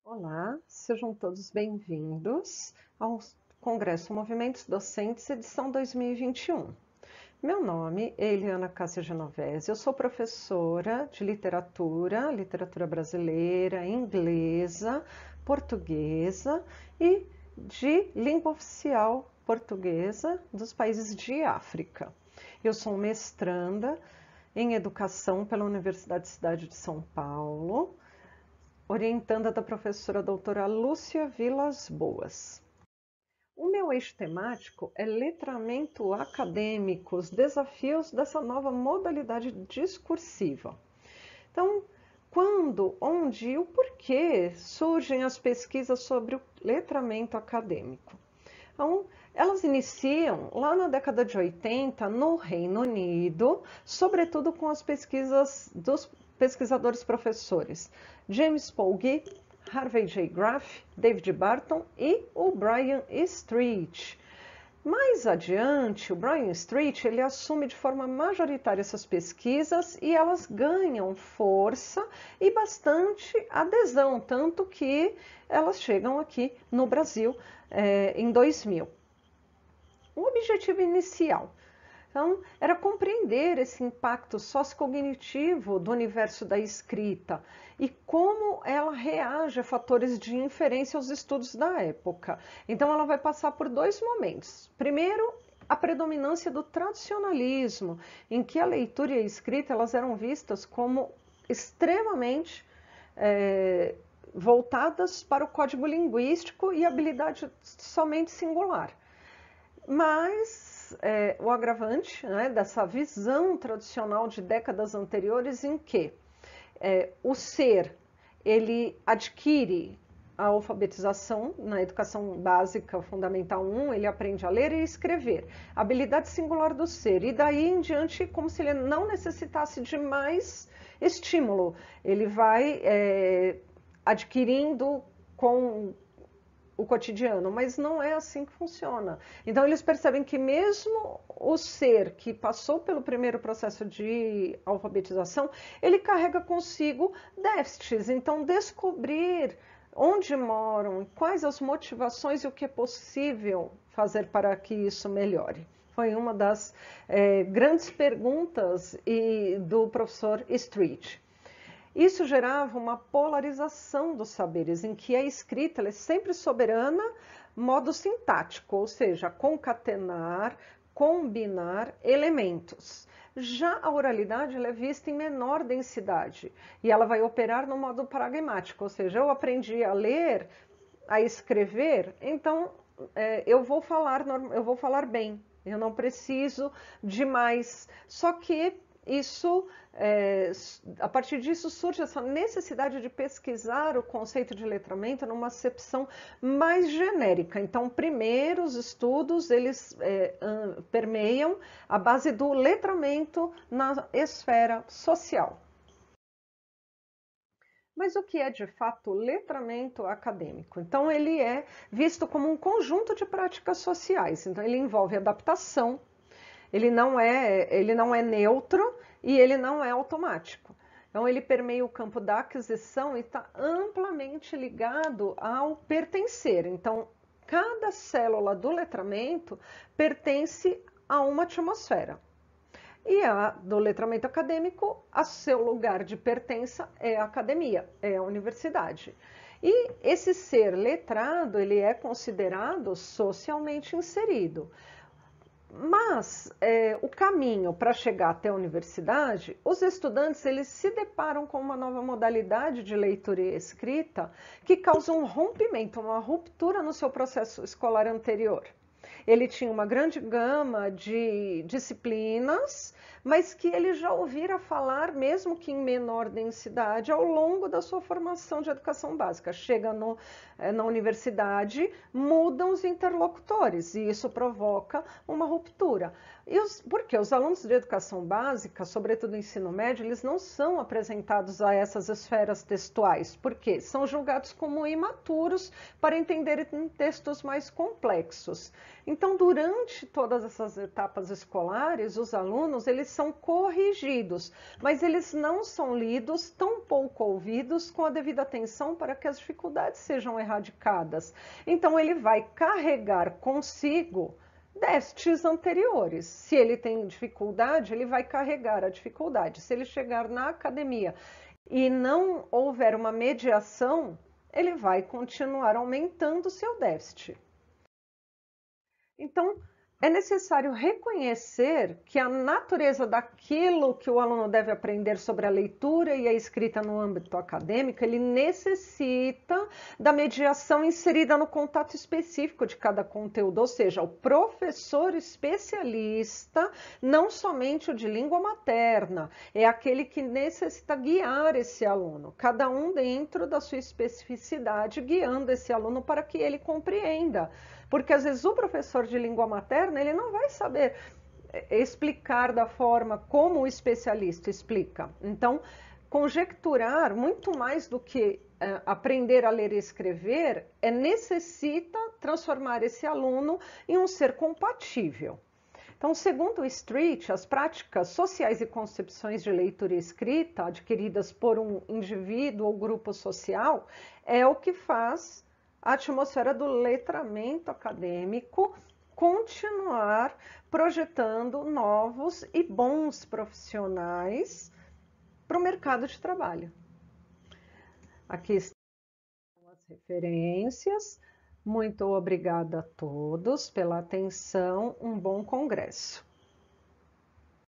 Olá, sejam todos bem-vindos ao Congresso Movimentos Docentes, edição 2021. Meu nome é Eliana Cássia Genovese, eu sou professora de literatura brasileira, inglesa, portuguesa e de língua oficial portuguesa dos países de África. Eu sou mestranda em educação pela Universidade Cidade de São Paulo, orientanda da professora doutora Lúcia Vilas Boas. O meu eixo temático é letramento acadêmico, os desafios dessa nova modalidade discursiva. Então, quando, onde e o porquê surgem as pesquisas sobre o letramento acadêmico? Então, elas iniciam lá na década de 80 no Reino Unido, sobretudo com as pesquisas dos pesquisadores professores James Polgy, Harvey J. Graff, David Barton e o Brian Street. Mais adiante, o Brian Street ele assume de forma majoritária essas pesquisas e elas ganham força e bastante adesão, tanto que elas chegam aqui no Brasil em 2000. O objetivo inicial, então, era compreender esse impacto sociocognitivo do universo da escrita e como ela reage a fatores de inferência aos estudos da época. Então, ela vai passar por dois momentos. Primeiro, a predominância do tradicionalismo, em que a leitura e a escrita elas eram vistas como extremamente voltadas para o código linguístico e habilidade somente singular. Mas o agravante dessa visão tradicional de décadas anteriores em que o ser ele adquire a alfabetização na educação básica fundamental 1, ele aprende a ler e escrever, a habilidade singular do ser, e daí em diante como se ele não necessitasse de mais estímulo, ele vai adquirindo com o cotidiano, mas não é assim que funciona. Então eles percebem que mesmo o ser que passou pelo primeiro processo de alfabetização, ele carrega consigo déficits. Então descobrir onde moram, quais as motivações e o que é possível fazer para que isso melhore. Foi uma das grandes perguntas do professor Street. Isso gerava uma polarização dos saberes, em que a escrita ela é sempre soberana, modo sintático, ou seja, concatenar, combinar elementos. Já a oralidade ela é vista em menor densidade e ela vai operar no modo pragmático, ou seja, eu aprendi a ler, a escrever, então eu vou falar bem, eu não preciso de mais. Só que isso, a partir disso surge essa necessidade de pesquisar o conceito de letramento numa acepção mais genérica. Então, primeiro, os estudos eles permeiam a base do letramento na esfera social. Mas o que é de fato letramento acadêmico? Então, ele é visto como um conjunto de práticas sociais. Então, ele envolve adaptação, ele não é neutro e ele não é automático. Então, ele permeia o campo da aquisição e está amplamente ligado ao pertencer. Então, cada célula do letramento pertence a uma atmosfera. E a do letramento acadêmico, a seu lugar de pertença é a academia, é a universidade. E esse ser letrado, ele é considerado socialmente inserido. Mas o caminho para chegar até a universidade, os estudantes eles se deparam com uma nova modalidade de leitura e escrita que causa um rompimento, uma ruptura no seu processo escolar anterior. Ele tinha uma grande gama de disciplinas, mas que ele já ouvira falar, mesmo que em menor densidade, ao longo da sua formação de educação básica. Chega na universidade, mudam os interlocutores e isso provoca uma ruptura. Porque os alunos de educação básica, sobretudo no ensino médio, eles não são apresentados a essas esferas textuais, porque são julgados como imaturos para entenderem textos mais complexos. Então, durante todas essas etapas escolares, os alunos eles são corrigidos, mas eles não são lidos, tão pouco ouvidos, com a devida atenção para que as dificuldades sejam erradicadas. Então, ele vai carregar consigo déficits anteriores. Se ele tem dificuldade, ele vai carregar a dificuldade. Se ele chegar na academia e não houver uma mediação, ele vai continuar aumentando o seu déficit. Então, é necessário reconhecer que a natureza daquilo que o aluno deve aprender sobre a leitura e a escrita no âmbito acadêmico, ele necessita da mediação inserida no contato específico de cada conteúdo, ou seja, o professor especialista, não somente o de língua materna, é aquele que necessita guiar esse aluno, cada um dentro da sua especificidade, guiando esse aluno para que ele compreenda. Porque às vezes o professor de língua materna, ele não vai saber explicar da forma como o especialista explica. Então, conjecturar muito mais do que aprender a ler e escrever, necessita transformar esse aluno em um ser compatível. Então, segundo o Street, as práticas sociais e concepções de leitura e escrita adquiridas por um indivíduo ou grupo social é o que faz a atmosfera do letramento acadêmico continuar projetando novos e bons profissionais para o mercado de trabalho. Aqui estão as referências. Muito obrigada a todos pela atenção. Um bom congresso.